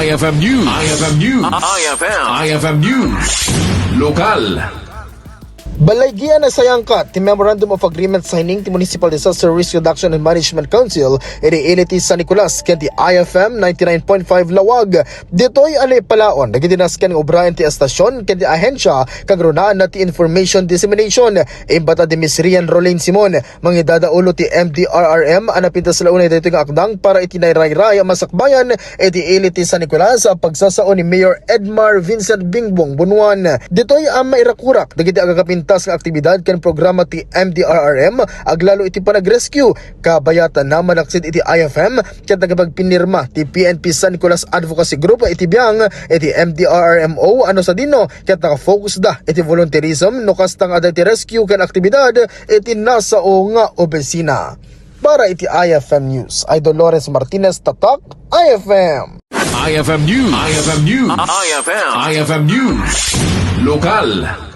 IFM News. IFM News. IFM News. Lokal. Balaygian Naisayangkat, the Memorandum of Agreement signing the Municipal Disaster Risk Reduction and Management Council iti sa Nicolas ken the IFM 99.5 Lawag. Ditoy alay palaon nagidinasken ng obrayan ti estasyon ken di ahensya kag runaan na ti information dissemination. Imbata di Miss Rian Rolin Simon mangidadaulo ti Mdrrmo anapinta sa launay dito nga akdang para itinayray masakbayan iti iliti sa Nicolas sa pagsasaon ni Mayor Edmar Vincent Bingbong Bunuan. Ditoy ang mairakurak dagiti agakapinta nga aktibidad ken programa ti Mdrrmo aglalo iti panag-rescue kabayatan na manaksid iti IFM ket nagapagpinirma ti PNP San Nicolas Advocacy Group iti biyang iti Mdrrmo ano sa dino ket naka-focus da iti volunteerism no kastang aday ti rescue ken aktibidad iti nasao nga obesina. Para iti IFM News, ay Dolores Martinez Tatak, IFM. IFM News. IFM News. IFM News. Lokal.